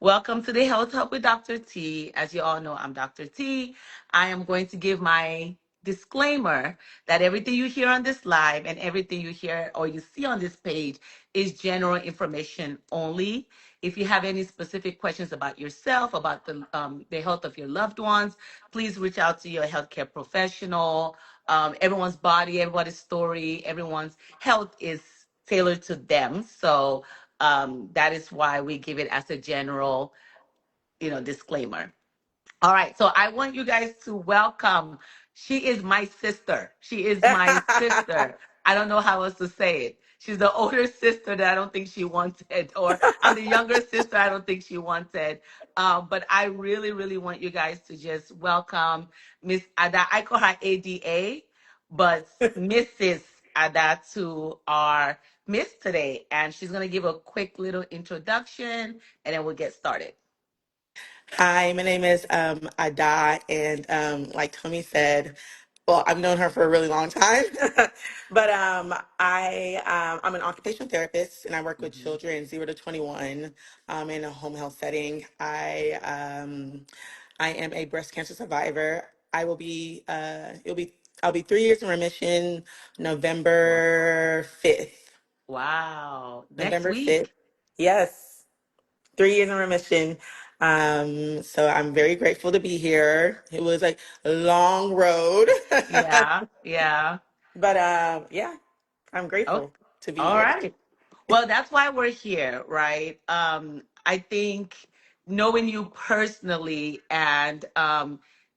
Welcome to the Health Hub with Dr. T. As you all know, I'm Dr. T. I am going to give my disclaimer that everything you hear on this live and everything you hear or you see on this page is general information only. If you have any specific questions about yourself, about the health of your loved ones, please reach out to your healthcare professional. Everyone's body, everybody's story, everyone's health is tailored to them. So that is why we give it as a general, disclaimer. All right, so I want you guys to welcome. She is my sister. She is my sister. I don't know how else to say it. She's the older sister that I don't think she wanted, or I'm the younger sister I don't think she wanted. But I really, really want you guys to just welcome Miss Ada. I call her ADA, but Mrs. Ada to our Miss today. And she's going to give a quick little introduction and then we'll get started. Hi, my name is Ada, and like Tommy said, well, I've known her for a really long time, but I'm an occupational therapist, and I work with Mhm. children 0 to 21 in a home health setting. I am a breast cancer survivor. I will be I'll be 3 years in remission Wow. November 5th. Wow. Next November 5th. week. Yes. 3 years in remission. So I'm very grateful to be here. It was like a long road, Yeah. Yeah. but yeah, I'm Okay. grateful to be All here. right. Well, that's why we're here, right? I think knowing you personally and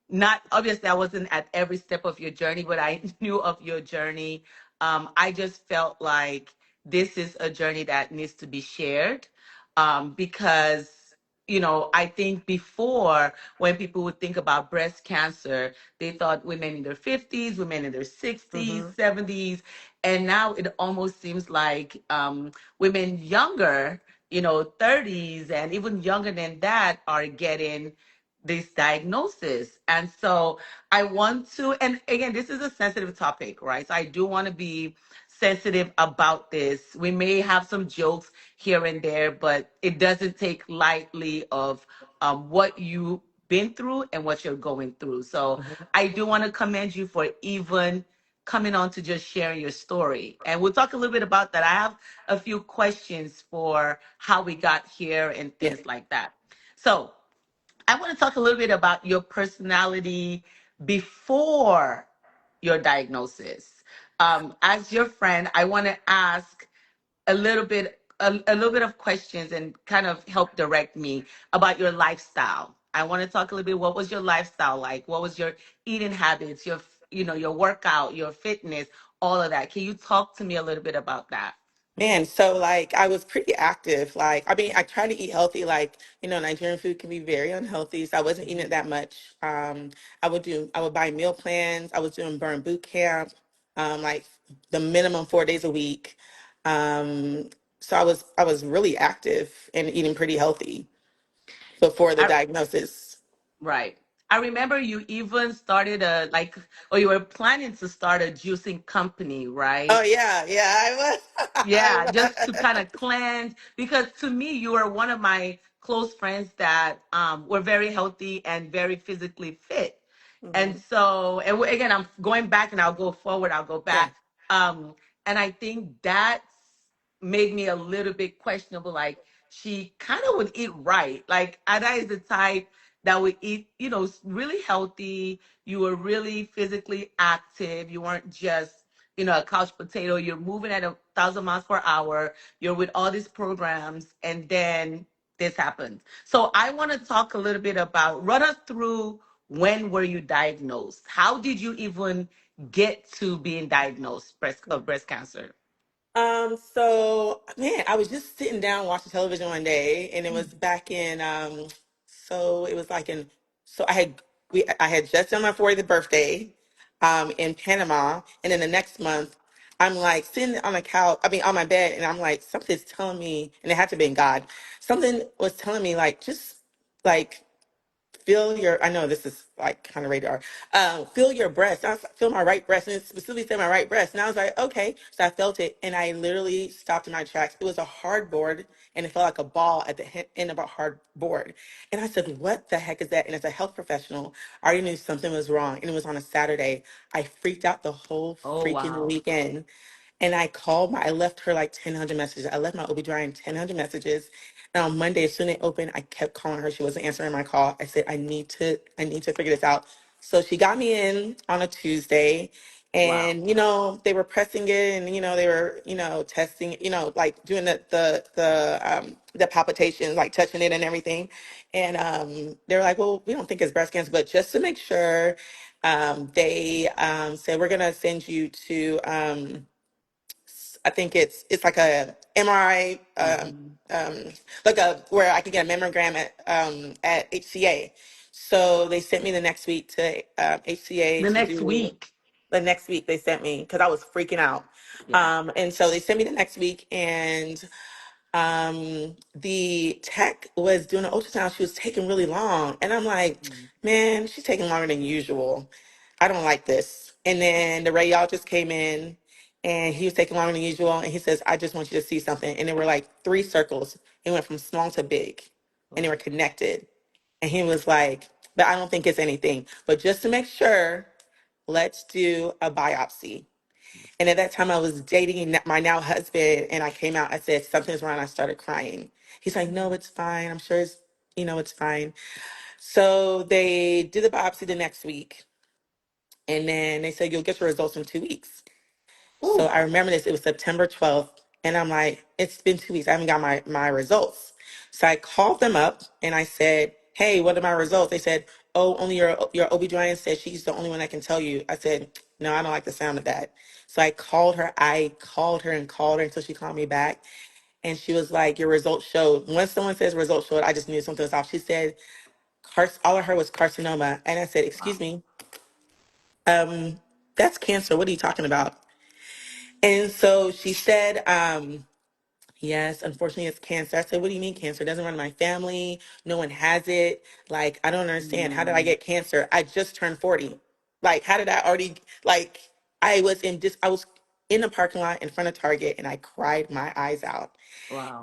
not obviously I wasn't at every step of your journey, but I knew of your journey. I just felt like this is a journey that needs to be shared because I think before when people would think about breast cancer, they thought women in their 50s, women in their 60s, Hmm. 70s, and now it almost seems like women younger, 30s and even younger than that are getting this diagnosis. And so I want to, and again, this is a sensitive topic, right? So I do want to be sensitive about this. We may have some jokes here and there, but it doesn't take lightly of what you've been through and what you're going through. So Hmm. I do want to commend you for even coming on to just sharing your story. And we'll talk a little bit about that. I have a few questions for how we got here and Yeah. things like that. So I want to talk a little bit about your personality before your diagnosis. As your friend, I want to ask a little bit of questions and kind of help direct me about your lifestyle. I want to talk a little bit. What was your lifestyle like? What was your eating habits? Your workout, your fitness, all of that. Can you talk to me a little bit about that? Man, so like I was pretty active. Like, I mean, I try to eat healthy. Like, Nigerian food can be very unhealthy, so I wasn't eating Mhm. it that much. I would buy meal plans. I was doing burn boot camp, like the minimum 4 days a week. So I was really active and eating pretty healthy before the I, diagnosis. right. I remember you even started or you were planning to start a juicing company, Oh right? yeah, yeah, I was. Yeah, just to I kind of cleanse, because to me you were one of my close friends that were very healthy and very physically fit. And was. so, again, I'm going back and I'll go forward, I'll go Yeah. back. And I think that's made me a little bit questionable. Like, she kind of would eat right. Like, Ada is the type that would eat, really healthy. You were really physically active. You weren't just, a couch potato. You're moving at 1,000 miles per hour. You're with all these programs. And then this happened. So I want to talk a little bit about, run us through, when were you diagnosed? How did you even get to being diagnosed of breast cancer? So man, I was just sitting down watching television one day, and it was back in so it was like in so I had just done my 40th birthday in Panama, and then the next month I'm like sitting on the couch, I mean on my bed, and I'm like, something's telling me, and it had to be in God, something was telling me like just like feel your, I know this is like kind of radar, feel your breast. I was like, feel my right breast, and it specifically said my right breast. And I was like, okay. So I felt it, and I literally stopped in my tracks. It was a hard board, and it felt like a ball at the end of a hard board. And I said, what the heck is that? And as a health professional, I already knew something was wrong, and it was on a Saturday. I freaked out the whole Oh, freaking wow. weekend. And I left her like 1,000 messages. I left my OB-GYN 1,000 messages. And on Monday, as soon as they opened, I kept calling her. She wasn't answering my call. I said, I need to figure this out. So she got me in on a Tuesday, Wow. and they were pressing it, and they were testing, like doing the palpitations, like touching it and everything. And they were like, well, we don't think it's breast cancer, but just to make sure, they said, we're gonna send you to I think it's like a MRI, Hmm. like a where I could get a mammogram at HCA. So they sent me the next week to HCA The to next do week. the next week. They sent me because I was freaking out, Yeah. and so they sent me the next week, and the tech was doing an ultrasound. She was taking really long, and I'm like, Mm. man, she's taking longer than usual. I don't like this. And then the radiologist came in, and he was taking longer than usual, and he says, I just want you to see something. And there were like three circles. It went from small to big, and they Oh, were connected. And he was like, but I don't think it's anything. But just to make sure, let's do a biopsy. And at that time, I was dating my now husband, and I came out. I said, something's wrong. I started crying. He's like, no, it's fine. I'm sure it's fine. So they did the biopsy the next week, and then they said, you'll get your results in 2 weeks. So ooh, I remember this. It was September 12th, and I'm like, it's been 2 weeks. I haven't got my results. So I called them up, and I said, hey, what are my results? They said, oh, only your OB-GYN said she's the only one that can tell you. I said, no, I don't like the sound of that. So I called her. I called her and called her until she called me back. And she was like, your results showed. When someone says results showed, I just knew something was off. She said, all I heard was carcinoma. And I said, wow. excuse me, um, that's cancer. What are you talking about? And so she said, yes, unfortunately, it's cancer. I said, what do you mean cancer? It doesn't run in my family. No one has it. Like, I don't understand. How did I Mm. get cancer? I just turned 40. Like, how did I already, like, I was in the parking lot in front of Target, and I cried my eyes out.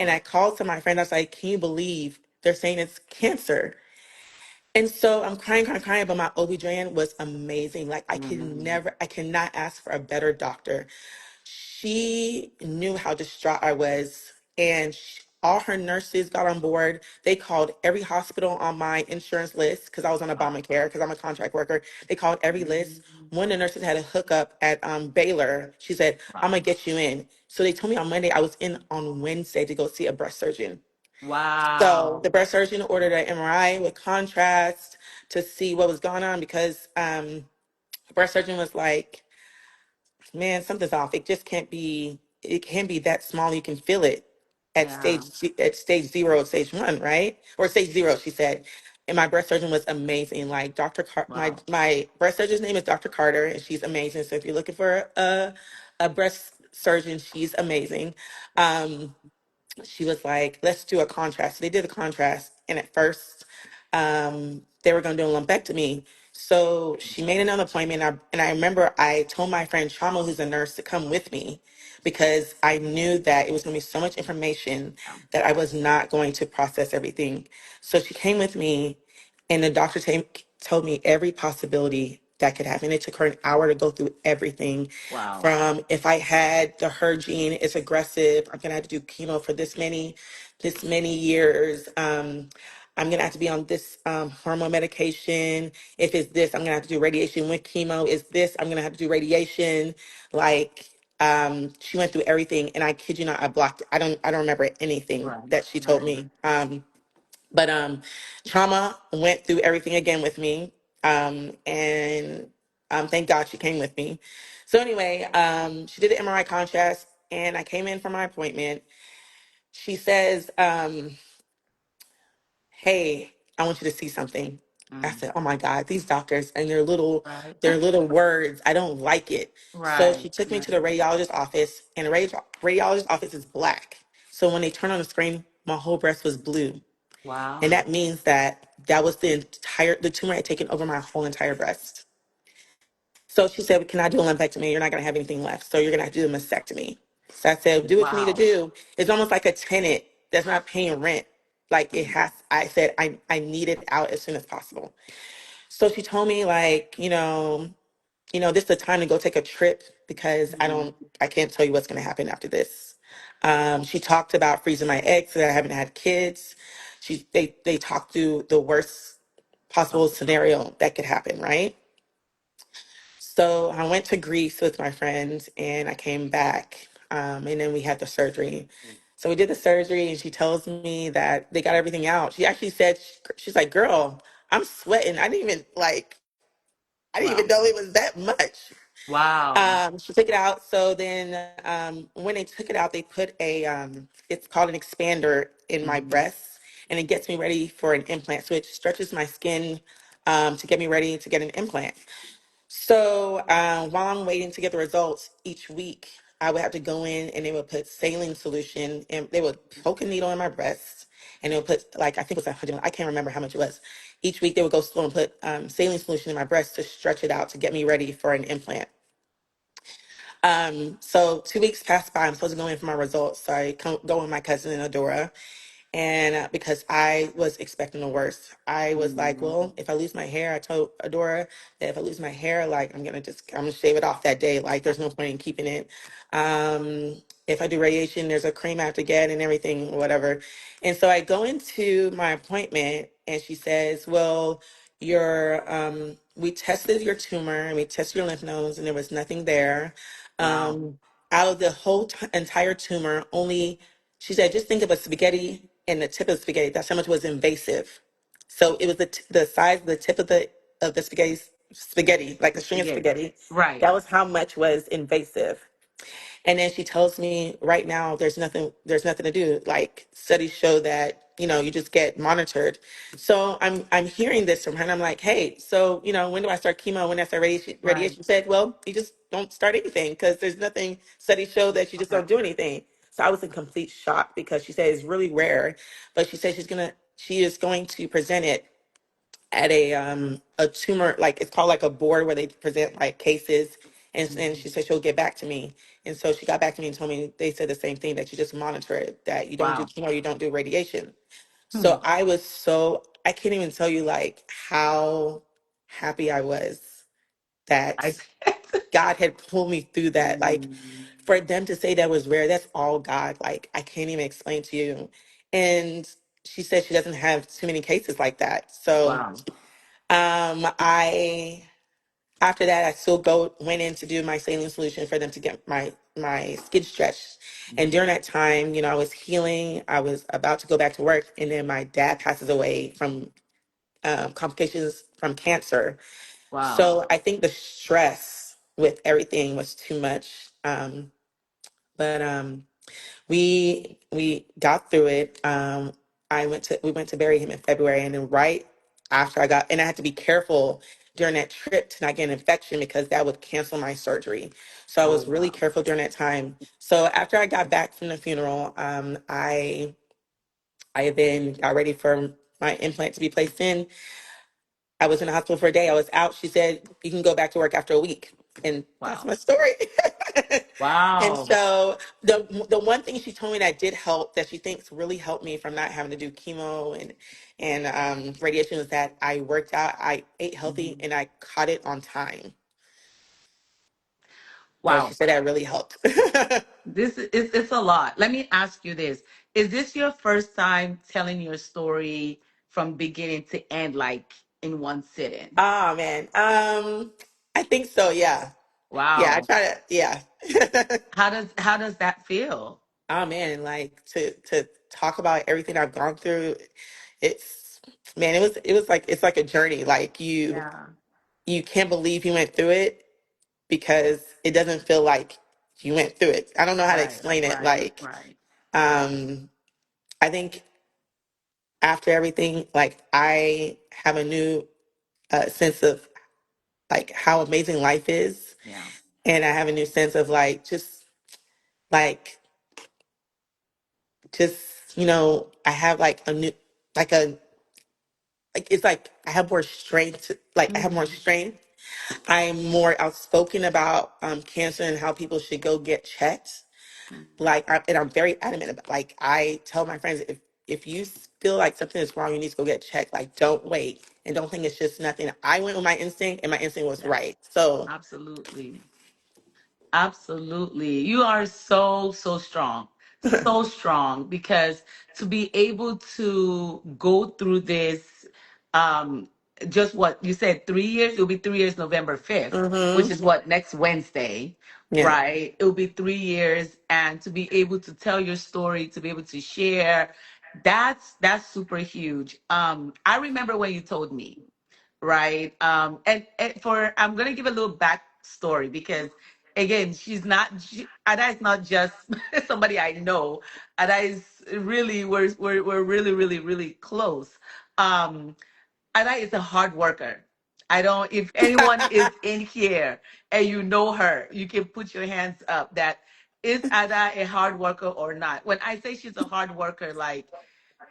And Wow. I called to my friend. I was like, can you believe they're saying it's cancer? And so I'm crying, crying, crying, but my OB-GYN was amazing. Like, Hmm. I cannot ask for a better doctor. She knew how distraught I was, and all her nurses got on board. They called every hospital on my insurance list because I was on Wow. Obamacare because I'm a contract worker. They called every list. Mhm. One of the nurses had a hookup at Baylor. She said, I'm Wow. gonna get you in. So they told me on Monday. I was in on Wednesday to go see a breast surgeon. So Wow. the breast surgeon ordered an MRI with contrast to see what was going on because the breast surgeon was like, man, something's off. It just can't be. It can be that small. You can feel it Yeah. at stage zero, stage one, right? Or stage zero, she said. And my breast surgeon was amazing. Like Wow. my breast surgeon's name is Dr. Carter, and she's amazing. So if you're looking for a breast surgeon, she's amazing. Um, she was like, let's do a contrast. So they did a contrast. And at first, they were going to do a lumpectomy. So she made another appointment. And I remember I told my friend Chama, who's a nurse, to come with me because I knew that it was going to be so much information Yeah. that I was not going to process everything. So she came with me, and the doctor told me every possibility that could happen. It took her an hour to go through everything Wow. from if I had the her gene, it's aggressive. I'm gonna have to do chemo for this many years. I'm gonna have to be on this hormone medication. If it's this, I'm gonna have to do radiation with chemo. Is this, I'm gonna have to do radiation. Like, she went through everything, and I kid you not, I blocked. I don't remember anything Right. that she told Right. me. But Trauma went through everything again with me, and thank God she came with me. So anyway, she did the MRI contrast, and I came in for my appointment. She says, "Hey, I want you to see something." I Mm. said, "Oh my God, these doctors and Right. their little words. I don't like it." So Right. she took me to the Right. radiologist office, and the radiologist office is black. So when they turn on the screen, my whole breast was blue. And Wow. that means that that was the tumor had taken over my whole entire breast. So she said, we cannot do a lumpectomy. You're not going to have anything left. So you're going to have to do a mastectomy. So I said, do what you need to Wow. do. It's almost like a tenant that's not paying rent. Like it has, I said, I need it out as soon as possible. So she told me like, this is the time to go take a trip because Mhm. I can't tell you what's going to happen after this. She talked about freezing my eggs so that I haven't had kids. They talked through the worst possible Wow. scenario that could happen, right? So I went to Greece with my friends and I came back. And then we had the surgery. So we did the surgery and she tells me that they got everything out. She actually said, she's like, girl, I'm sweating. I didn't even know Wow. it was that much. Wow. She took it out. So then when they took it out, they put it's called an expander in my Hmm. breast and it gets me ready for an implant. So it stretches my skin to get me ready to get an implant. So while I'm waiting to get the results each week, I would have to go in and they would put saline solution and they would poke a needle in my breast and they would put like, I think it was 100, I can't remember how much it was. Each week they would go slow and put saline solution in my breast to stretch it out to get me ready for an implant. So 2 weeks passed by. I'm supposed to go in for my results. So go with my cousin and Adora. And because I was expecting the worst, I was like, Hmm. well, if I lose my hair, I told Adora that if I lose my hair, like I'm gonna shave it off that day. Like there's no point in keeping it. If I do radiation, there's a cream I have to get and everything, whatever. And so I go into my appointment and she says, well, we tested your tumor and we tested your lymph nodes and there was nothing there. Wow. Um, Out of the whole entire tumor, only she said, just think of a spaghetti and the tip of the spaghetti. That's how much was invasive. So it was the size of the tip of the spaghetti, like the string of Spaghetti. spaghetti. Right. That was how much was invasive. And then she tells me right now there's nothing to do. Like studies show that, you just get monitored. So I'm hearing this from her and I'm like, hey, so, when do I start chemo? When do I start radiation? Right. Radiation said, well, you just don't start anything because there's nothing, studies show that you just Right. don't do anything. So I was in complete shock because she said it's really rare, but she said she is going to present it at a tumor, like it's called like a board where they present like cases, and she Hmm. said she'll get back to me. And so she got back to me and told me they said the same thing, that you just monitor it, that you don't do Wow. chemo, you don't do radiation. Hmm. So I can't even tell you like how happy I was that I. God had pulled me through that. Like for them to say that was rare, that's all God. Like I can't even explain to you. And she said she doesn't have too many cases like that. So Wow. I after that I still went in to do my saline solution for them to get my skin stretched. And during Hmm. that time, I was healing. I was about to go back to work, and then my dad passes away from complications from cancer. Wow. So I think the stress with everything was too much. But we got through it. We went to bury him in February, and then right after and I had to be careful during that trip to not get an infection because that would cancel my surgery. So I Oh was really wow. careful during that time. So after I got back from the funeral, I then got ready for my implant to be placed in. I was in the hospital for a day. I was out. She said, you can go back to work after a week. And that's Wow. my story. And Wow. so the one thing she told me that did help, that she thinks really helped me from not having to do chemo and radiation, was that I worked out, I ate healthy, Mhm. and I caught it on time. So she Wow. said that really helped. This is it's a lot. Let me ask you this. Is this your first time telling your story from beginning to end, like in one sitting? Oh man. I think so, yeah. Yeah, I Wow. try to, yeah. How does that feel? Oh man, like to talk about everything I've gone through, it's man, it was like it's like a journey. Like Yeah. you can't believe you went through it because it doesn't feel like you went through it. I don't know how to Right. explain it. Right. Like Right. um I think after everything, like I have a new sense of like how amazing life is, Yeah. and I have a new sense of like like just I have like a new like a like it's like I have more strength. Like I have more Mm-hmm. strength. I'm more outspoken about cancer and how people should go get checked. And I'm very adamant about. Like I tell my friends, if you feel like something is wrong, you need to go get checked. Like don't wait and don't think it's just nothing. I went with my instinct, and my instinct was Yes, right. So absolutely. Absolutely. You are so, so strong. So strong because to be able to go through this, um, just what you said, 3 years, it'll be 3 years November 5th, which hmm is what next Wednesday, yeah. right? It'll be 3 years. And to be able to tell your story, to be able to share, that's super huge. I remember when you told me, right? And for I'm gonna give a little backstory because again, Ada is not just somebody I know. Ada is really we're really really really close. Um, Ada is a hard worker. I don't. If anyone is in here and you know her, you can put your hands up. That is Ada a hard worker or not? When I say she's a hard worker, like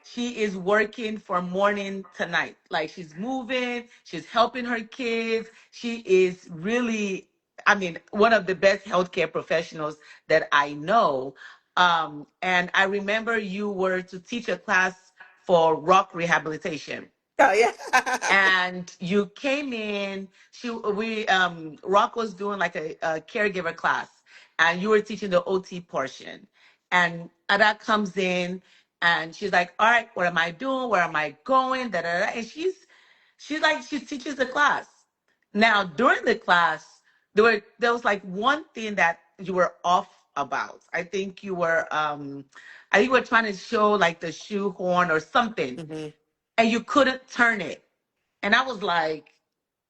she is working from morning to night. Like she's moving, she's helping her kids. She is really, I mean, one of the best healthcare professionals that I know. And I remember you were to teach a class for rock rehabilitation Oh yeah. and you came in. Rock was doing like a caregiver class, and you were teaching the OT portion. And Ada comes in and she's like, all right, what am I doing, where am I going, da, da, da. And she's like, she teaches the class. Now during the class there was like one thing that you were off about. I think you were trying to show like the shoehorn or something, hmm and you couldn't turn it. And I was like,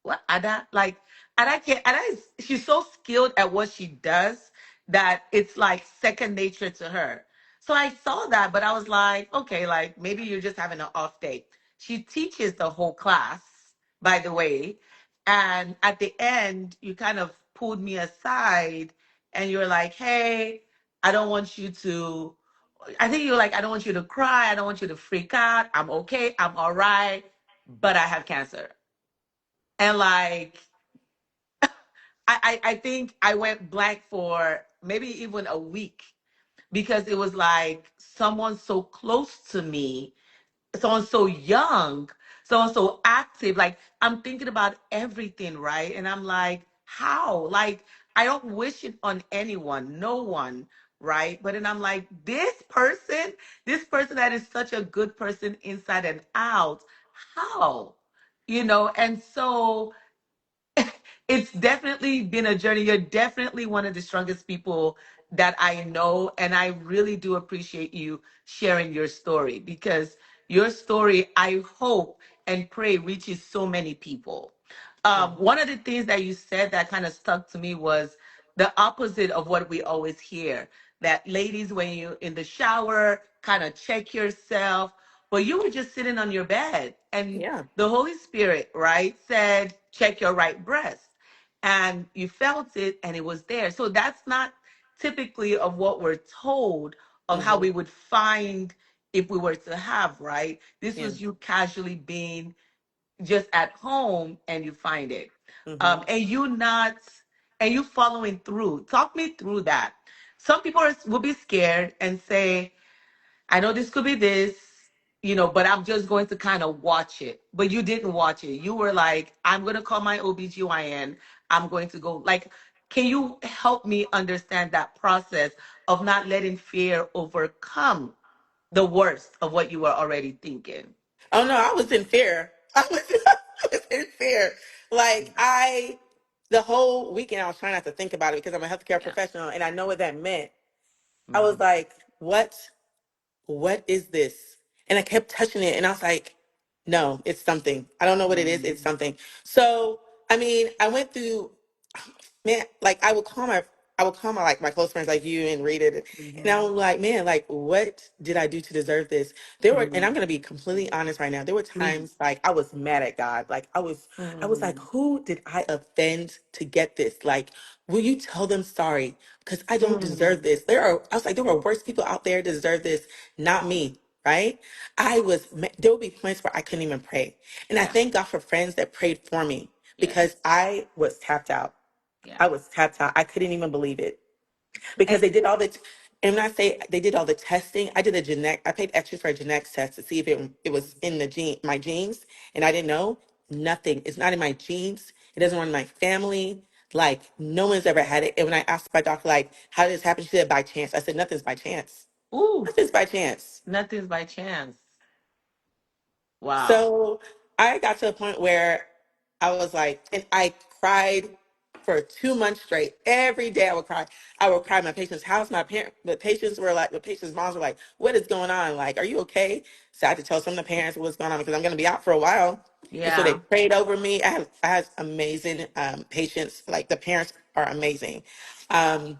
what Ada? Like Ada can't Ada is she's so skilled at what she does that it's like second nature to her. So I saw that, but I was like, okay, like maybe you're just having an off day. She teaches the whole class, by the way. And at the end, you kind of pulled me aside and you're like, hey, I don't want you to I think you're like, I don't want you to cry. I don't want you to freak out. I'm okay. I'm all right. But I have cancer. And like, I think I went blank for maybe even a week because it was like someone so close to me, someone so young, someone so active. Like I'm thinking about everything, right? And I'm like, how? Like I don't wish it on anyone, no one, right? But then I'm like, this person that is such a good person inside and out, how? And so it's definitely been a journey. You're definitely one of the strongest people that I know. And I really do appreciate you sharing your story because your story, I hope and pray, reaches so many people. Yeah. One of the things that you said that kind of stuck to me was the opposite of what we always hear, that ladies, when you in the shower, kind of check yourself, but you were just sitting on your bed and Yeah. the Holy Spirit, right, said, check your right breast. And you felt it and it was there. So that's not typically of what we're told of how hmm we would find if we were to have, right? This Yeah. was you casually being just at home and you find it. hmm And you following through. Talk me through that. Some people will be scared and say, I know this could be this, but I'm just going to kind of watch it. But you didn't watch it. You were like, I'm going to call my OBGYN. I'm going to go. Like, can you help me understand that process of not letting fear overcome the worst of what you were already thinking? Oh no, I was in fear. I was in fear. Like the whole weekend, I was trying not to think about it because I'm a healthcare Yeah. professional and I know what that meant. I was Mhm. like, what is this? And I kept touching it and I was like, no, it's something. I don't know what it is. It's Mhm. something. So, I mean, I went through, man, like I would call my like my close friends like you and read it. And I Mhm. was like, man, like what did I do to deserve this? There were, and I'm Mhm. gonna be completely honest right now. There were times Please. like I was mad at God. Like I was like, Mhm. who did I offend to get this? Like, will you tell them sorry? Because I don't deserve Mhm. this. I was like, there were worse people out there to deserve this, not me. right? There would be points where I couldn't even pray. And I Yeah. thank God for friends that prayed for me Yes. because I was tapped out. Yeah. I was tapped out. I couldn't even believe it because And they did all the, and when I say they did all the testing, I did a genetic, I paid extra for a genetics test to see if it was in the my genes. And I didn't know nothing. It's not in my genes. It doesn't run in my family. Like no one's ever had it. And when I asked my doctor, like, how did this happen? She said, by chance. I said, nothing's by chance. ooh, Nothing's by chance. nothing's by chance. Wow. So I got to a point where I was like, and I cried for 2 months straight. Every day I would cry. I would cry at my patient's house. The patients were like, the patients' moms were like, what is going on? Like, are you okay? So I had to tell some of the parents what's going on because I'm going to be out for a while. And so they Yeah. prayed over me. I had amazing patients. Like the parents are amazing. Um,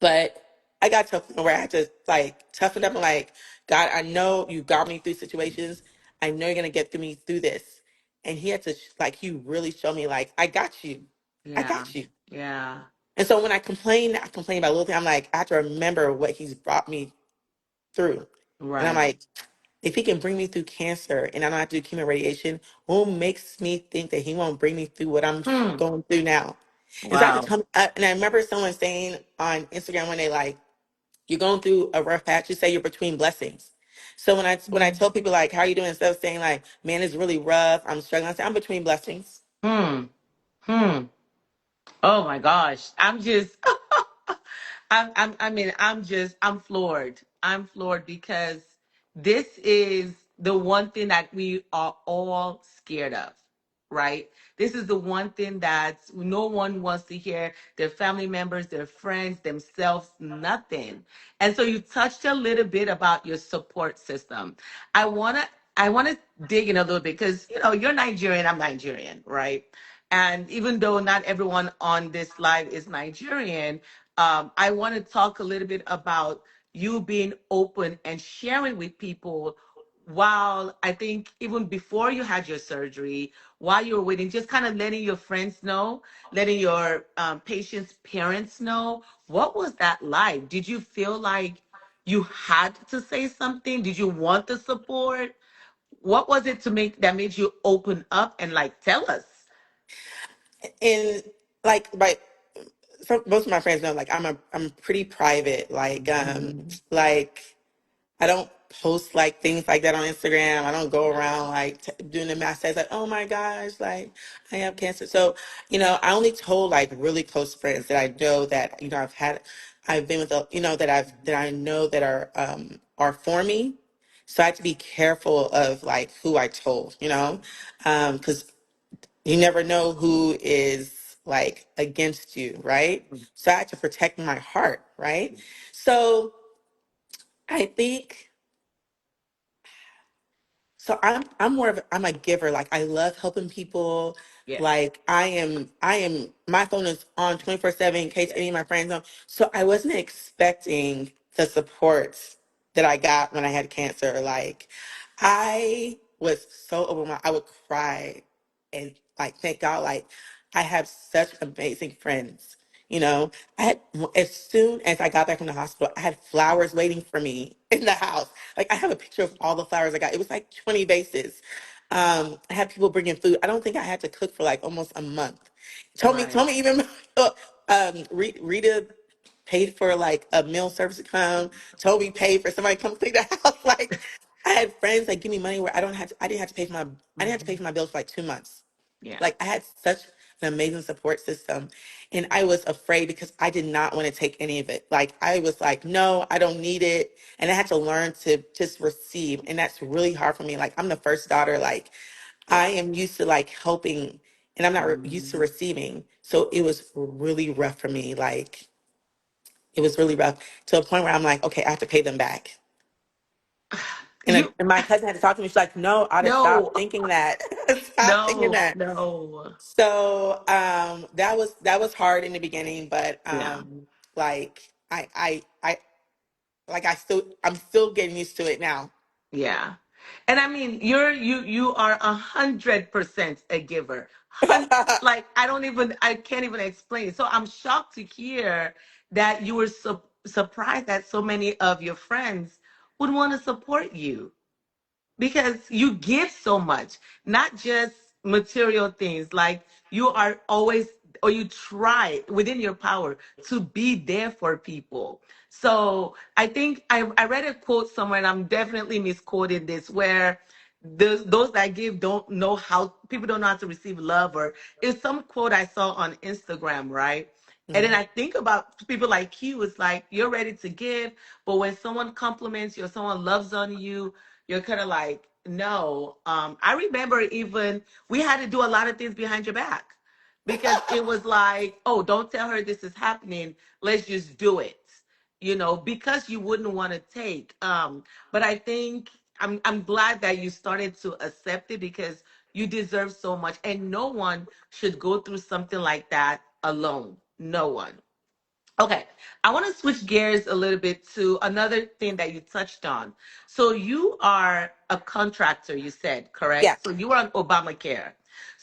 but I got to a point where I had to like toughen up and like, God, I know you got me through situations. I know you're gonna get through me through this. And he had to like he really showed me like, I got you. I Yeah. got you. Yeah. And so when I complain about little things. I'm like, I have to remember what he's brought me through. And I'm Right. like, if he can bring me through cancer and I don't have to do chemo radiation, what makes me think that he won't bring me through what I'm Hmm. going through now? And so I had to Wow. come, and I remember someone saying on Instagram one day, like, you're going through a rough patch, you say you're between blessings. So when I tell people like, how are you doing? Instead of saying like, man, it's really rough, I'm struggling, I say I'm between blessings. Hmm. Hmm. Oh my gosh. I'm just I'm floored. I'm floored because this is the one thing that we are all scared of, right? This is the one thing that no one wants to hear, their family members, their friends, themselves, nothing. And so you touched a little bit about your support system. I want to I want to dig in a little bit because you're Nigerian, I'm Nigerian, right? And even though not everyone on this live is Nigerian, I want to talk a little bit about you being open and sharing with people while I think even before you had your surgery, while you were waiting, just kind of letting your friends know, letting your patients' parents know. What was that like? Did you feel like you had to say something? Did you want the support? What was it to make that made you open up and like tell us? And like most of my friends know like I'm pretty private. Like I don't post like things like that on Instagram. I don't go around like doing the mass tests like, oh my gosh, like I have cancer. So, I only told like really close friends that I know that, I've been with, that I know that are for me. So I had to be careful of like who I told, because you never know who is like against you, right? So I had to protect my heart, right? So I think I'm more of I'm a giver. Like I love helping people. Yes. Like I am my phone is on 24/7 in case Yes. any of my friends know. So I wasn't expecting the support that I got when I had cancer. Like I was so overwhelmed. I would cry and like thank God like I have such amazing friends. I had as soon as I got back from the hospital, I had flowers waiting for me in the house. Like I have a picture of all the flowers I got. It was like 20 vases. I had people bringing food. I don't think I had to cook for like almost a month. Told Right. me even Rita paid for like a meal service to come. Toby paid for somebody to come clean the house. Like I had friends that give me money where I didn't have to pay for I didn't have to pay Mhm. for my bills for like 2 months. Yeah. Like I had such an amazing support system. And I was afraid because I did not want to take any of it. Like I was like, no, I don't need it. And I had to learn to just receive. And that's really hard for me. Like I'm the first daughter. Like I Yeah. am used to like helping and I'm not used to Mhm. receiving. So it was really rough for me. Like it was really rough to a point where I'm like, okay, I have to pay them back. You And my cousin had to talk to me. She's like, no, Ada, no, stop thinking that. Stop thinking no, that. no. So that was hard in the beginning, but Yeah. like I'm still getting used to it now. Yeah. And I mean, you are 100% a giver. Like I can't even explain it. So I'm shocked to hear that you were surprised that so many of your friends would want to support you because you give so much, not just material things. Like you are always, or you try within your power to be there for people. So I think I read a quote somewhere, and I'm definitely misquoted this, where those that give don't know how, people don't know how to receive love, or it's some quote I saw on Instagram, right? And then Mhm. I think about people like you. It's like you're ready to give, but when someone compliments you or someone loves on you, you're kind of like, no. I remember even we had to do a lot of things behind your back because it was like, oh, don't tell her this is happening. Let's just do it, because you wouldn't want to take. But I think I'm glad that you started to accept it because you deserve so much, and no one should go through something like that alone. No one. Okay, I want to switch gears a little bit to another thing that you touched on. So you are a contractor, you said, Yeah. correct? So you are on Obamacare.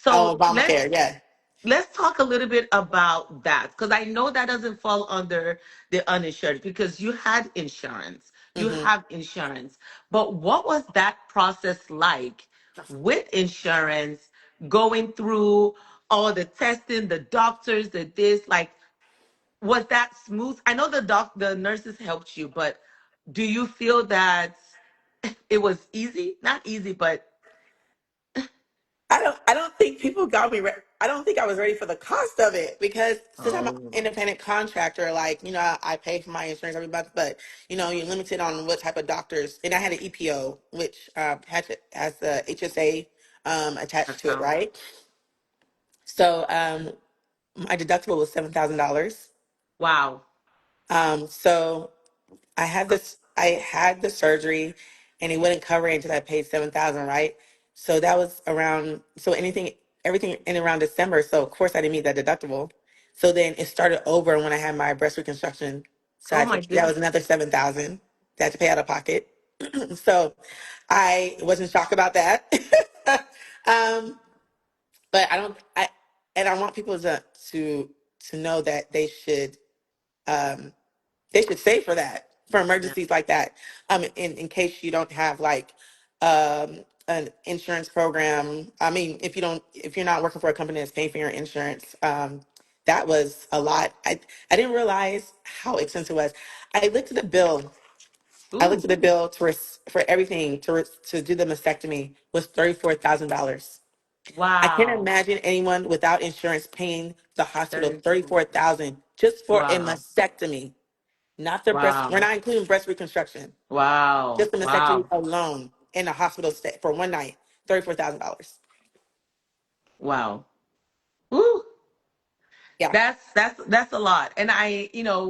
Oh, So Obamacare. Yeah. let's talk a little bit about that because I know that doesn't fall under the uninsured because you had insurance. You Hmm. have insurance. But what was that process like with insurance, going through all the testing, the doctors, the this, like, was that smooth? I know the nurses helped you, but do you feel that it was easy? Not easy, but I don't think people got me I don't think I was ready for the cost of it because since I'm an oh, independent contractor, like, I pay for my insurance every month, but you're limited on what type of doctors. And I had an EPO, which has the HSA attached to it, account. right? So my deductible was $7,000. Wow. So I had the surgery and it wouldn't cover it until I paid 7,000, right? So that was around, so everything in around December. So of course I didn't meet that deductible. So then it started over when I had my breast reconstruction. So Oh my that was goodness. another 7,000 that I had to pay out of pocket. So I wasn't shocked about that. um, but and I want people to know that um, they should save for that, for Yeah. emergencies like that. In case you don't have like an insurance program. I mean, if you're not working for a company that's paying for your insurance, that was a lot. I didn't realize how expensive it was. I looked at the bill. I looked Ooh. at the bill for everything to do the mastectomy was $34,000. I can't Wow. imagine anyone without insurance paying the hospital 34. 34,000 just for a Wow. mastectomy. Not the breast. We're Wow. not including breast reconstruction. Wow. Just the mastectomy Wow. alone in a hospital stay for one night, $34,000. Wow. Ooh. Yeah, That's a lot. And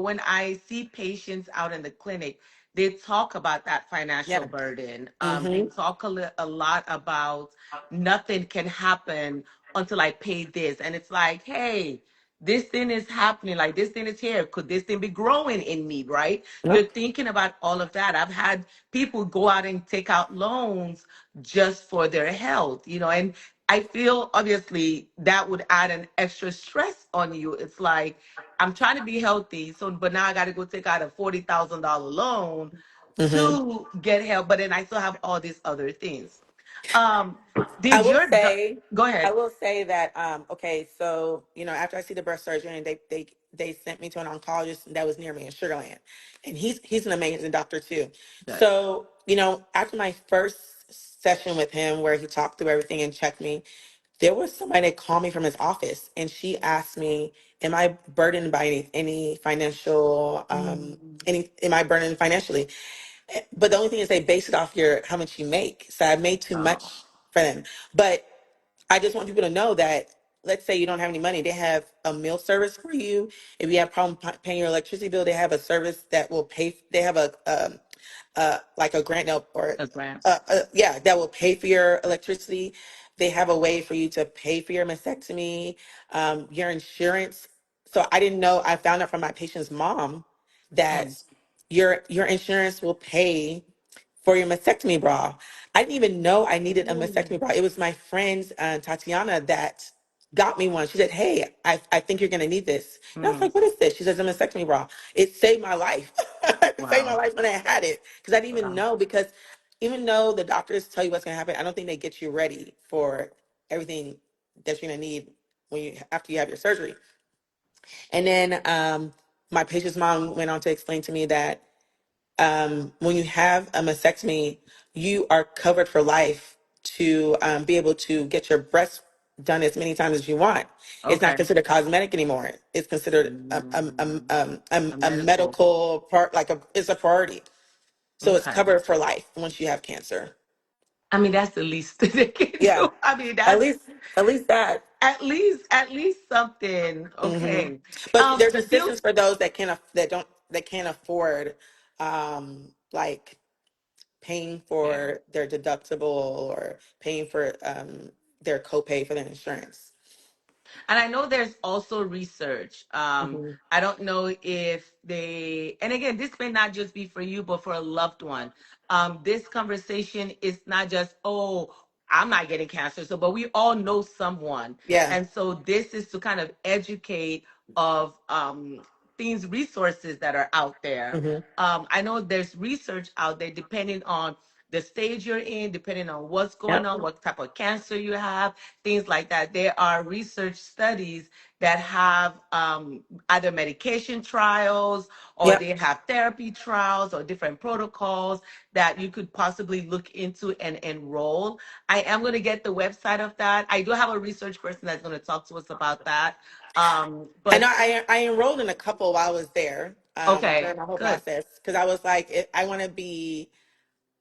when I see patients out in the clinic, they talk about that yeah. financial burden. They Mm-hmm. talk a lot about nothing can happen until I pay this. And it's like, hey, this thing is happening, like this thing is here. Could this thing be growing in me, right? You're Yep. thinking about all of that. I've had people go out and take out loans just for their health, and I feel obviously that would add an extra stress on you. It's like I'm trying to be healthy, so but now I got to go take out a $40,000 loan Mm-hmm. to get help. But then I still have all these other things. Um, I did will your say, go I ahead? will say that okay, so after I see the breast surgeon, and they sent me to an oncologist that was near me in Sugarland, and he's an amazing doctor too. Good. So after my first session with him, where he talked through everything and checked me, there was somebody that called me from his office, and she asked me, "Am I burdened by any financial Mm. any? Am I burdened financially?" But the only thing is they base it off your how much you make. So I made too Oh, much for them. But I just want people to know that let's say you don't have any money, they have a meal service for you. If you have problem paying your electricity bill, they have a service that will pay. They have a like a grant note or a grant. yeah, that will pay for your electricity. They have a way for you to pay for your mastectomy, your insurance. So I didn't know. I found out from my patient's mom that Mm. your insurance will pay for your mastectomy bra. I didn't even know I needed a Ooh. mastectomy bra. It was my friend Tatiana that got me one. She said, "Hey, I think you're gonna need this." And I was Mm. like, "What is this?" She says, "A mastectomy bra." It saved my life. to save my Wow. life when I had it because I didn't even Wow. know. Because even though the doctors tell you what's going to happen, I don't think they get you ready for everything that you're going to need when you after you have your surgery. And then my patient's mom went on to explain to me that when you have a mastectomy, you are covered for life to be able to get your breast done as many times as you want. It's not Okay. considered cosmetic anymore. It's considered A a medical. medical part, like it's a priority. So it's Okay. covered for life once you have cancer. I mean, that's the least they can Yeah, do. I mean, at that's least at least that. at least something. Hmm. Okay. But there's Feel assistance for those that that can't afford like paying yeah. for their deductible or paying for their copay for their insurance. And I know there's also research. Hmm. I don't know if they, and again, this may not just be for you, but for a loved one. This conversation is not just, oh, I'm not getting cancer. So, but we all know someone. Yeah. And so this is to kind of educate of things, resources that are out there. Hmm. I know there's research out there depending on the stage you're in, depending on what's going Yep. on, what type of cancer you have, things like that. There are research studies that have either medication trials or Yep. they have therapy trials or different protocols that you could possibly look into and enroll. I am going to get the website of that. I do have a research person that's going to talk to us about that. I know But I enrolled in a couple while I was there okay, during my whole good. process because I was like,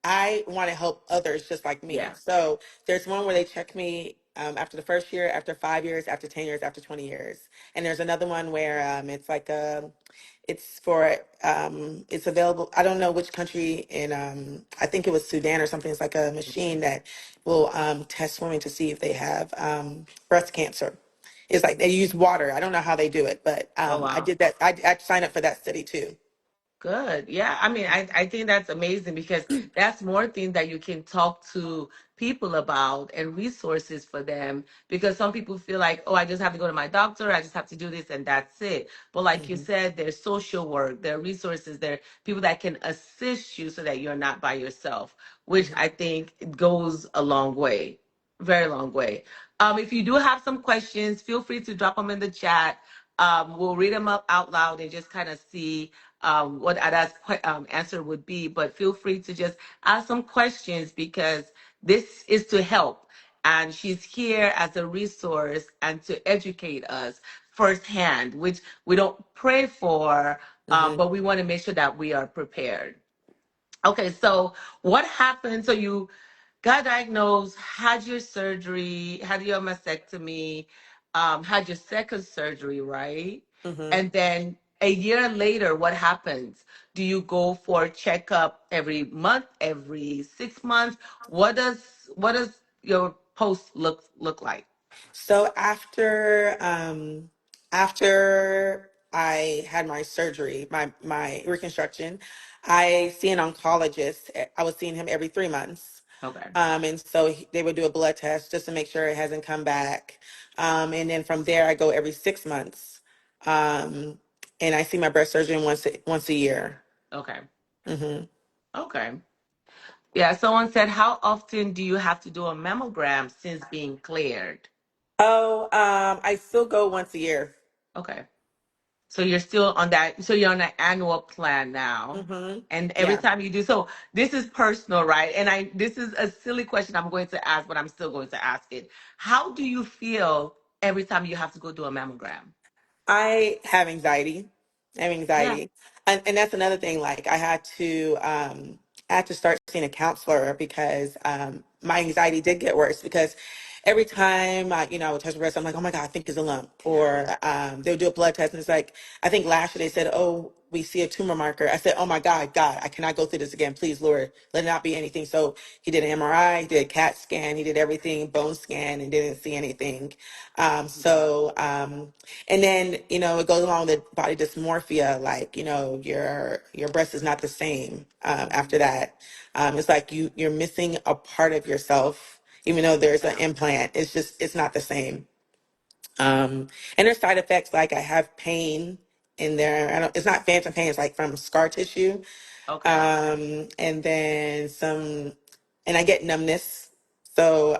I want to help others just like me. Yeah. So there's one where they check me after the first year, after 5 years, after 10 years, after 20 years. And there's another one where it's like it's for it's available. I don't know which country in I think it was Sudan or something. It's like a machine that will test women to see if they have breast cancer. It's like they use water. I don't know how they do it, but Oh, I wow. did that. I signed up for that study too. Good. Yeah. I mean, I think that's amazing because that's more things that you can talk to people about and resources for them. Because some people feel like, oh, I just have to go to my doctor, I just have to do this and that's it. But like you Hmm. said, there's social work, there are resources, there are people that can assist you so that you're not by yourself, which Hmm. I think goes a long way, very long way. If you do have some questions, feel free to drop them in the chat. We'll read them up out loud and just kind of see what Ada's answer would be. But feel free to just ask some questions because this is to help. And she's here as a resource and to educate us firsthand, which we don't pray for, Hmm. but we want to make sure that we are prepared. Okay, so what happened? So you got diagnosed, had your surgery, had your mastectomy, had your second surgery, right? Hmm. And then a year later, what happens? Do you go for a checkup every month, every 6 months? What does your post look like? So after I had my surgery, my reconstruction, I see an oncologist. I was seeing him every 3 months. Okay, And so they would do a blood test just to make sure it hasn't come back. And then from there, I go every 6 months. Um, and I see my breast surgeon once a year. okay, Hmm. okay. Yeah, someone said, how often do you have to do a mammogram since being cleared? Oh, I still go once a year. Okay. So you're still on that. So you're on an annual plan now. Hmm. And every Yeah. time you do, so this is personal, right? And this is a silly question I'm going to ask, but I'm still going to ask it. How do you feel every time you have to go do a mammogram? I have anxiety. I have Yeah. anxiety. And that's another thing. Like I had to start seeing a counselor because my anxiety did get worse because every time I would touch my breast, I'm like, oh my God, I think it's a lump. Or they'll do a blood test and it's like, I think last year they said, oh, we see a tumor marker. I said, oh my God, I cannot go through this again. Please, Lord, let it not be anything. So he did an MRI, he did a CAT scan, he did everything, bone scan, and didn't see anything. And then, it goes along with body dysmorphia, like, your breast is not the same after that. It's like you're missing a part of yourself, even though there's an implant. It's not the same. And there's side effects like I have pain in there. I don't, it's not phantom pain, it's like from scar tissue. Okay. And then some, and I get numbness. So,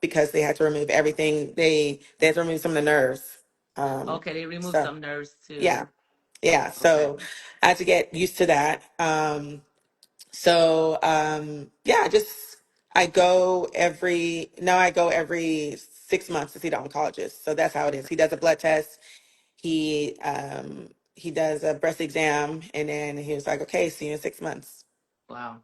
because they had to remove everything, they had to remove some of the nerves. Um, Okay, they remove so some nerves yeah, too. yeah. Okay. So I had to get used to that. Yeah, just I go every 6 months to see the oncologist. So that's how it is. He does a blood test. He does a breast exam, and then he was like, "Okay, see you in 6 months." Wow.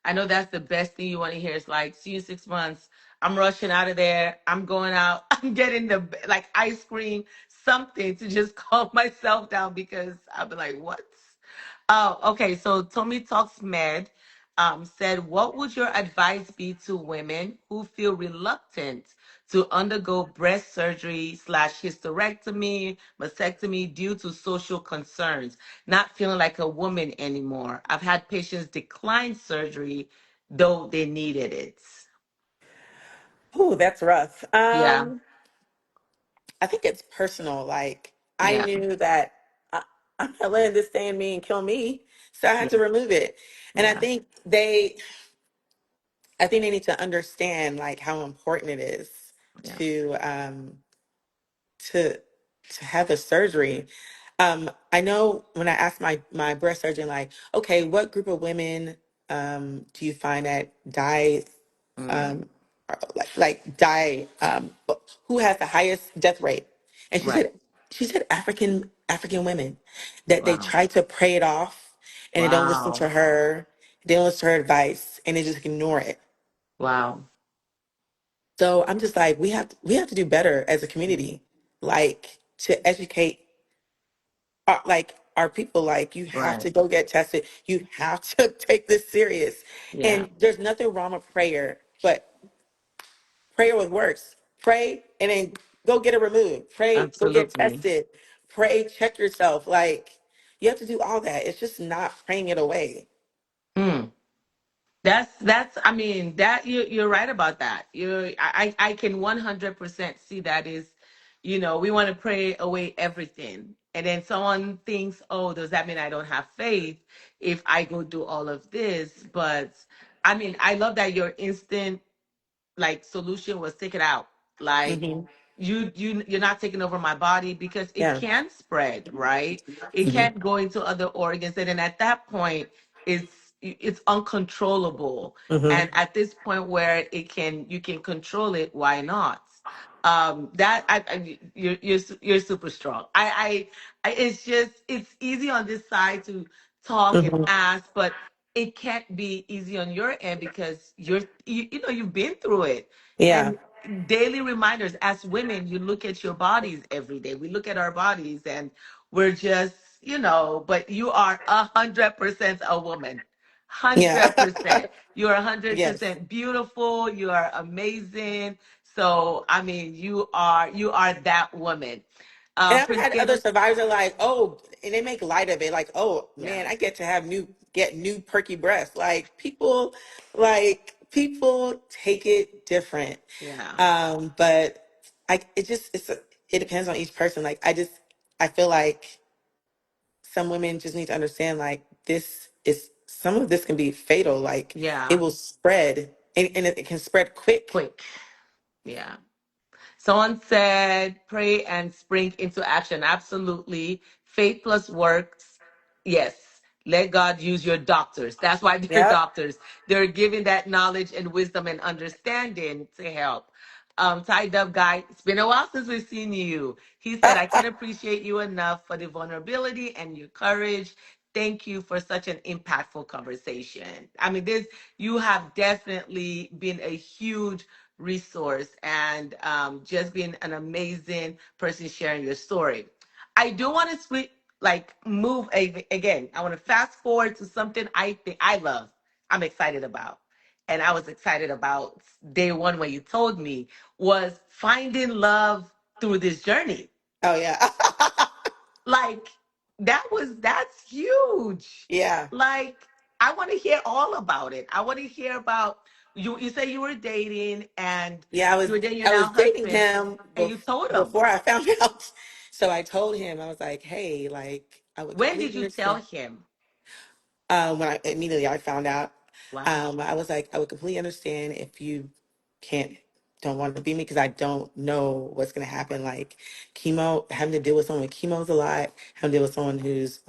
I know that's the best thing you want to hear. It's like, see you in 6 months. I'm rushing out of there. I'm going out. I'm getting the like ice cream, something to just calm myself down because I'll be like, what? Oh, okay. So Tommy Talks Med said, what would your advice be to women who feel reluctant to undergo breast surgery slash hysterectomy, mastectomy due to social concerns, not feeling like a woman anymore? I've had patients decline surgery though they needed it. Ooh, that's rough. Yeah, I think it's personal. Like I yeah, knew that I, I'm not letting this stay in me and kill me, so I had yeah, to remove it. And yeah, I think they need to understand like how important it is yeah. to um to to have the surgery. I know when I asked my breast surgeon, like, okay, what group of women do you find that die Mm, um die who has the highest death rate? And right. she said African women that they Wow. try to pray it off and they don't listen to Wow. her, they don't listen to her advice and they just ignore it. Wow. So I'm just like, we have to do better as a community, like to educate our people. Like you have Right. to go get tested. You have to take this serious. Yeah, And there's nothing wrong with prayer, but prayer with works. Pray and then go get it removed. Pray, go get absolutely. tested. Pray, check yourself. Like you have to do all that. It's just not praying it away. Mm. That's I mean that you're right about that. I can 100% see that is, we want to pray away everything. And then someone thinks, "Oh, does that mean I don't have faith if I go do all of this?" But I mean, I love that your instant like solution was take it out. Like Hmm. you're not taking over my body because it Yeah. can spread, right? It Hmm. can't go into other organs, and then at that point it's uncontrollable. Hmm. And at this point where you can control it, why not? That you're super strong. I it's just it's easy on this side to talk and Hmm. ask, but it can't be easy on your end because you've been through it. Yeah. And daily reminders, as women, you look at your bodies every day. We look at our bodies and we're just, but you are 100% a woman. Yeah. 100%. You are Yes. 100% beautiful. You are amazing. So I mean, you are that woman. And I've had other Priscilla, survivors that are like, oh, and they make light of it, like, oh yeah, man, I get to have get new perky breasts. Like people take it different. yeah, But it depends on each person. Like I feel like some women just need to understand like some of this can be fatal. Like it yeah. will spread and it can spread quick. Quick, yeah. Someone said, pray and spring into action. Absolutely. Faith plus works. Yes. Let God use your doctors. That's why they're Yep. doctors. They're giving that knowledge and wisdom and understanding to help. Tied up guy, it's been a while since we've seen you. He said, I can't appreciate you enough for the vulnerability and your courage. Thank you for such an impactful conversation. I mean, you have definitely been a huge resource and just being an amazing person sharing your story. I do want to move again. I want to fast forward to something I think I love. I'm excited about. And I was excited about day one when you told me was finding love through this journey. Oh yeah. Like that's huge. Yeah. Like I want to hear all about it. I want to hear about you say you were dating and Yeah, you were dating your I was now dating husband him and you told him. before I found out. So I told him, I was like, hey, like, I would When did completely you tell understand. him? When I immediately I found out, Wow. I was like, I would completely understand if you can't, don't want to be me because I don't know what's gonna happen. Like chemo, having to deal with someone with chemo is a lot. Having to deal with someone who's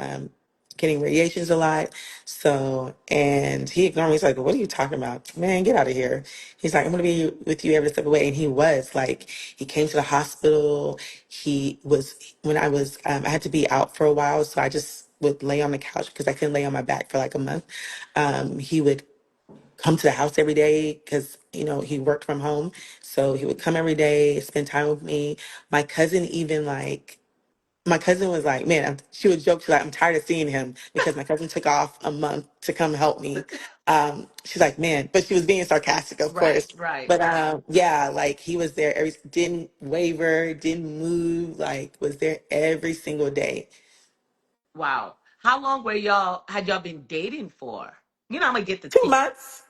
getting radiations a lot. So, and he ignored me. He's like, "What are you talking about, man? Get out of here." He's like, "I'm gonna be with you every step of the way," and he was like, he came to the hospital. He was when I was, I had to be out for a while, so I just would lay on the couch because I couldn't lay on my back for like a month. He would come to the house every day because he worked from home, so he would come every day, spend time with me. My cousin even like my cousin was like, man, she would joke, she's like, I'm tired of seeing him because my cousin took off a month to come help me. She's like, man, but she was being sarcastic, of Right, course. right, But right. yeah, like he was there every, didn't waver, didn't move, like was there every single day. Wow. How long had y'all been dating for? I'm gonna get the Two tea. months,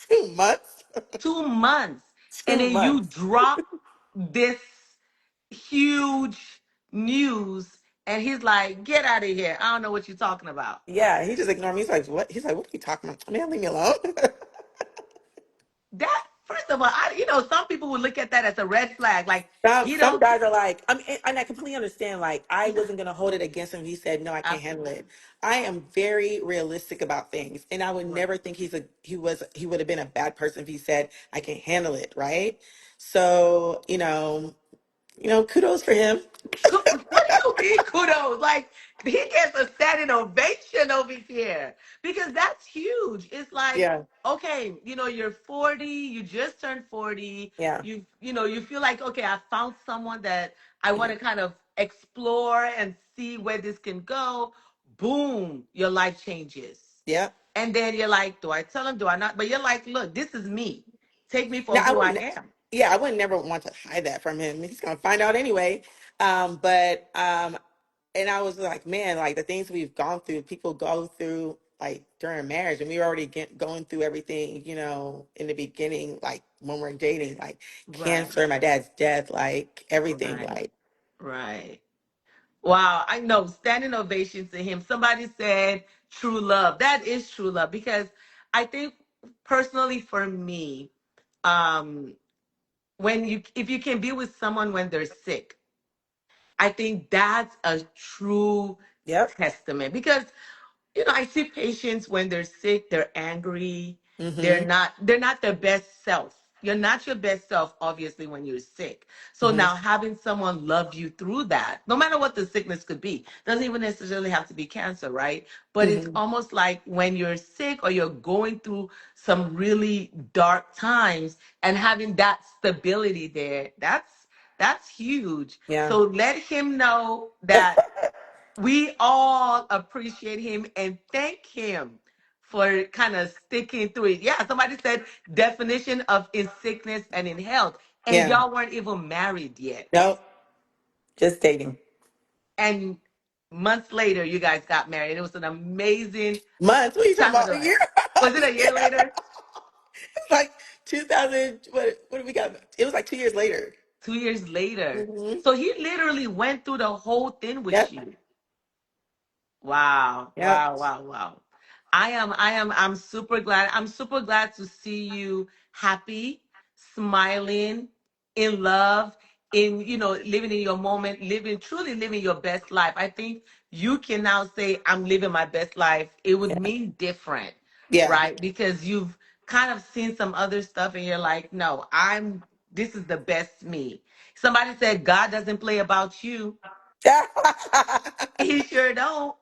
2 months, 2 months. And two then you months. drop this huge news and he's like, get out of here. I don't know what you're talking about. Yeah, he just ignored me. He's like, what? He's like, what are you talking about? Man, leave me alone. That first of all, some people would look at that as a red flag. Like he Some don't guys are like, I mean, and I completely understand. Like, I wasn't gonna hold it against him. He said, "No, I can't handle it." absolutely. I am very realistic about things, and I would Right. never think he would have been a bad person if he said, "I can handle it." Right? So, kudos for him. What do you mean kudos? Like he gets a standing ovation over here because that's huge. It's like, Yeah, okay, you're 40, you just turned 40. yeah, You feel like, okay, I found someone that I want yeah, to kind of explore and see where this can go. Boom, your life changes. yeah. And then you're like, do I tell him? Do I not? But you're like, look, this is me. Take me for Now, I who I wouldn't. am. Yeah, I would never want to hide that from him. He's gonna find out anyway. But and I was like, man, like the things we've gone through, people go through like during marriage, and we were already going through everything, in the beginning, like when we're dating, like Right, cancer, my dad's death, like everything, right, like right. Wow, I know. Standing ovation to him. Somebody said true love. That is true love because I think personally for me, um, if you can be with someone when they're sick, I think that's a true yep, testament because I see patients when they're sick, they're angry, mm-hmm, they're not their best self. You're not your best self, obviously, when you're sick. So mm-hmm, now having someone love you through that, no matter what the sickness could be, doesn't even necessarily have to be cancer, right? But it's mm-hmm, almost like when you're sick or you're going through some really dark times and having that stability there, that's huge. yeah, So let him know that we all appreciate him and thank him for kind of sticking through it. Yeah, somebody said definition of in sickness and in health, and yeah, y'all weren't even married yet. no, just dating. And months later, you guys got married. It was an amazing Months? What are you talking time of about? the A life. year? Was it a Yeah. year later? Like 2000, what did we got? It was like 2 years later. 2 years later. Hmm. So he literally went through the whole thing with Yep. you. Wow, Yep. wow, wow, wow. I'm super glad. I'm super glad to see you happy, smiling, in love, living in your moment, truly living your best life. I think you can now say, I'm living my best life. It would Yeah. mean different, Yeah. right? Because you've kind of seen some other stuff and you're like, no, this is the best me. Somebody said, God doesn't play about you. He sure don't.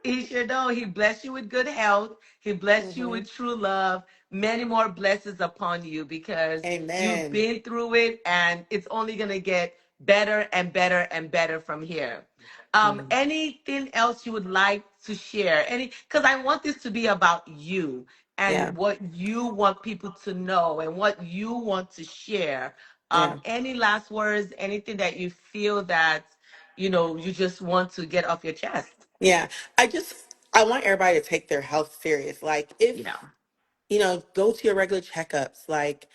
He sure don't. He bless you with good health. He bless you Hmm. with true love. Many more blessings upon you because you've Amen. been through it and it's only going to get better and better and better from here. Mm. Anything else you would like to share? Because I want this to be about you Yeah. and what you want people to know and what you want to share. Yeah. Any last words, anything that you feel that you just want to get off your chest. Yeah. I want everybody to take their health serious. Like Yeah. go to your regular checkups. Like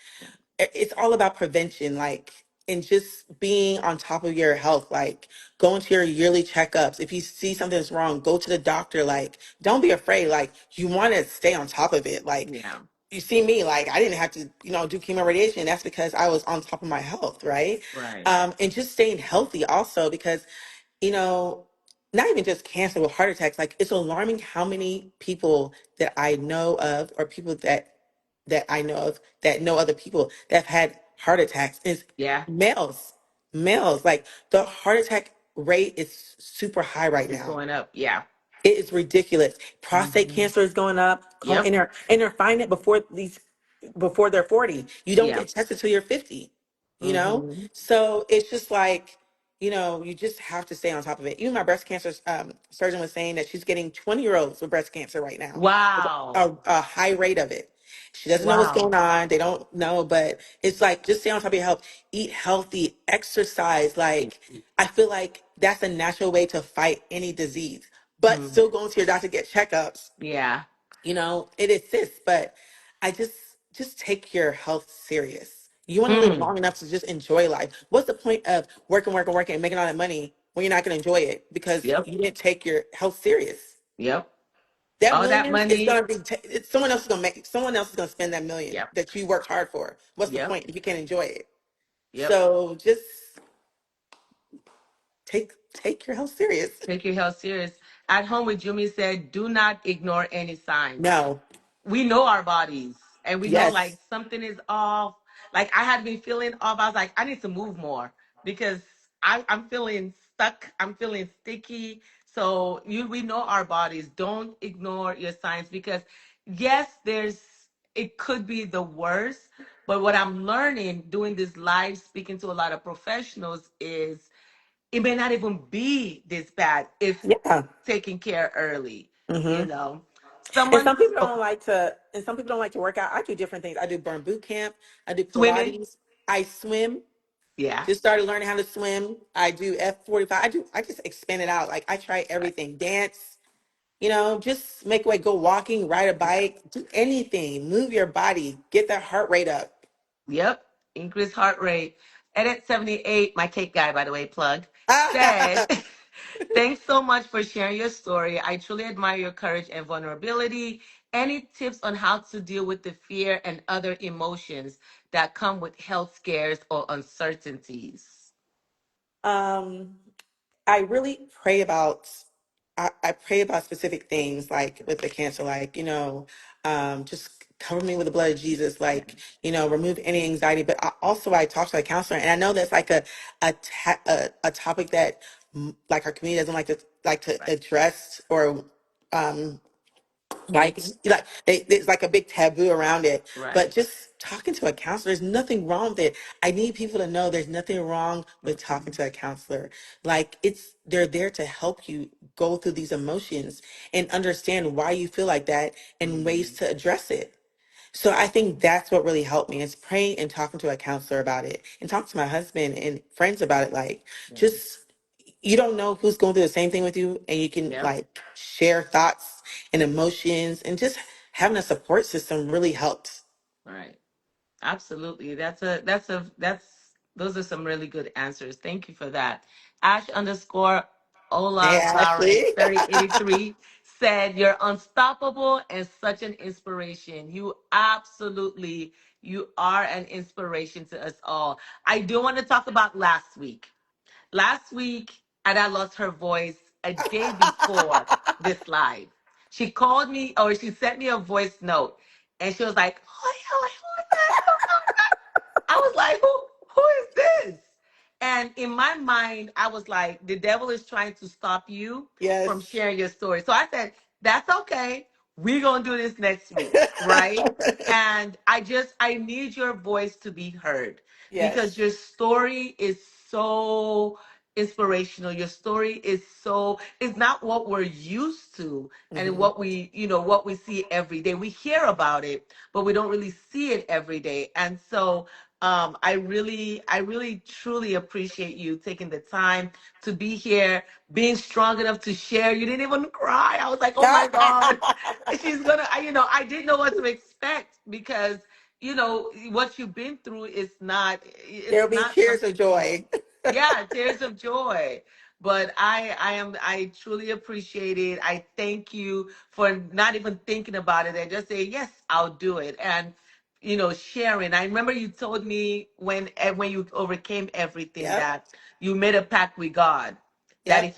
it's all about prevention. Like and just being on top of your health, like going to your yearly checkups. If you see something's wrong, go to the doctor. Like, don't be afraid. Like, you want to stay on top of it. Like, Yeah. you see me, like, I didn't have to, do chemo radiation. That's because I was on top of my health, right? Right. And just staying healthy also because, you know, not even just cancer with heart attacks. Like, it's alarming how many people that I know of, or people that I know of that know other people that have had heart attacks is Yeah. males. Males. Like, the heart attack rate is super high right It's now. going up. Yeah. It is ridiculous. Prostate Hmm. cancer is going up. Yep. And they're finding it before they're 40. You don't Yeah. get tested till you're 50. You know? Hmm. So it's just like, you just have to stay on top of it. Even my breast cancer surgeon was saying that she's getting 20-year-olds with breast cancer right now. There's Wow. a high rate of it. She doesn't know what's Wow. going on. They don't know, but it's like, just stay on top of your health, eat healthy, exercise. Like, I feel like that's a natural way to fight any disease, but Mhm. still going to your doctor to get checkups. Yeah. It assists, but I just take your health serious. You want to live Mm. long enough to just enjoy life. What's the point of working, working, working, and making all that money when you're not going to enjoy it because Yep. you didn't take your health serious? Yep. That All that millions is money. going to be someone else is going to make. Someone else is going to spend that million Yep. that you worked hard for. What's the Yep. point if you can't enjoy it? Yep. So just take your health serious. Take your health serious. At home with Jumi said, do not ignore any signs. No. We know our bodies and we know Yes. like something is off. Like I had been feeling off. I was like, I need to move more because I'm feeling stuck. I'm feeling sticky. So we know our bodies. Don't ignore your signs because yes, it could be the worst. But what I'm learning doing this live speaking to a lot of professionals is it may not even be this bad if Yeah. taken care early, you Hmm. know. And Someone, some people oh, don't like to, and some people don't like to work out. I do different things. I do burn boot camp. I do swimming, Pilates. I swim. yeah, Just started learning how to swim. I do F45. I just expand it out. Like, I try right, everything. Dance, just make way, go walking, ride a yeah, bike, do anything. Move your body. Get that heart rate up. yep, increased heart rate. Edit 78, my cake guy, by the way, plug, said, thanks so much for sharing your story. I truly admire your courage and vulnerability. Any tips on how to deal with the fear and other emotions that come with health scares or uncertainties? um, I really pray about I pray about specific things, like with the cancer, like, just cover me with the blood of Jesus, Yeah, like, remove any anxiety. But I talk to a counselor, and I know that's like a topic that, like, our community doesn't like to right. address, or um like Hmm. there's like a big taboo around it. But Right. just talking to a counselor, there's nothing wrong with it. I need people to know there's nothing wrong with talking Hmm. to a counselor. Like, they're there to help you go through these emotions and understand why you feel like that and ways Hmm. to address it. So I think that's what really helped me, is praying and talking to a counselor about it, and talking to my husband and friends about it. Like, Yeah. just, you don't know who's going through the same thing with you, and you can, Yep. like, share thoughts and emotions, and just having a support system really helps. Right. Absolutely. That's those are some really good answers. Thank you for that. Ash underscore Hey, Ola Flower Ashley. Experi 83 said, you're unstoppable and such an inspiration. You are an inspiration to us all. I do want to talk about last week. Last week, Ada lost her voice a day before this live. She called me or she sent me a voice note and she was like, who is that? I was like, who is this? And in my mind, I was like, the devil is trying to stop you from Yes. sharing your story. So I said, that's okay. We're gonna do this next week, right? And I need your voice to be heard because Yes. your story is so inspirational. Your story is so, it's not what we're used to and Hmm. what we see every day. We hear about it, but we don't really see it every day. And so I really truly appreciate you taking the time to be here, being strong enough to share. You didn't even cry. I was like, oh my God, she's gonna, I didn't know what to expect because what you've been through is not, There'll it's be not tears of something. joy. Yeah, tears of joy. But I truly appreciate it. I thank you for not even thinking about it and just say, yes, I'll do it. And sharing. I remember you told me when you overcame everything Yep. that you made a pact with God. That Yep.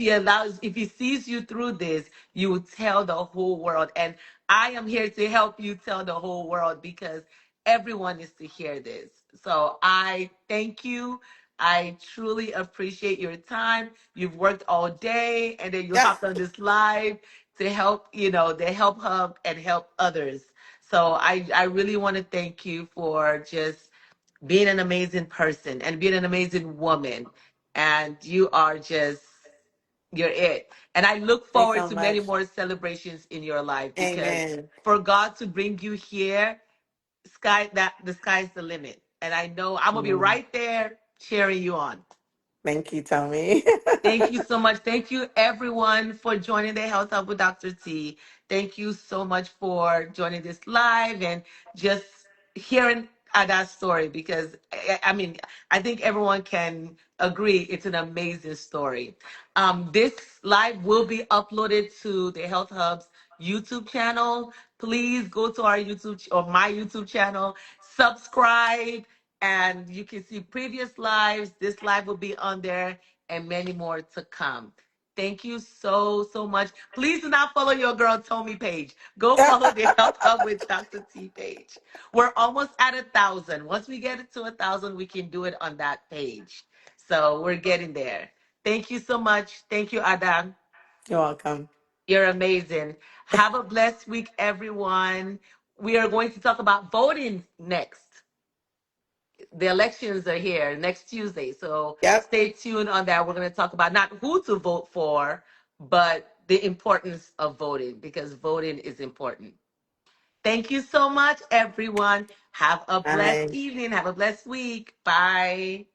if he sees you through this, you will tell the whole world. And I am here to help you tell the whole world because everyone needs to hear this. So I thank you. I truly appreciate your time. You've worked all day and then you Yeah. hopped on this live to help, the Help Hub and help others. So I really want to thank you for just being an amazing person and being an amazing woman. And you're it. And I look Thanks forward so to many much. more celebrations in your life because Amen. for God to bring you here, the sky's the limit. And I know I'm gonna be Amen. right there cheering you on. Thank you, Tommy. Thank you so much. Thank you, everyone, for joining the Health Hub with Dr. T. Thank you so much for joining this live and just hearing Ada's story because, I mean, I think everyone can agree it's an amazing story. This live will be uploaded to the Health Hub's YouTube channel. Please go to our or my YouTube channel, subscribe, and you can see previous lives. This live will be on there and many more to come. Thank you so, so much. Please do not follow your girl Tommy page. Go follow the Health Hub with Dr. T page. We're almost at 1,000. Once we get it to 1,000, we can do it on that page. So we're getting there. Thank you so much. Thank you, Adam. You're welcome. You're amazing. Have a blessed week, everyone. We are going to talk about voting next. The elections are here next Tuesday. So Yep. stay tuned on that. We're going to talk about not who to vote for, but the importance of voting because voting is important. Thank you so much, everyone. Have a blessed Bye. evening. Have a blessed week. Bye.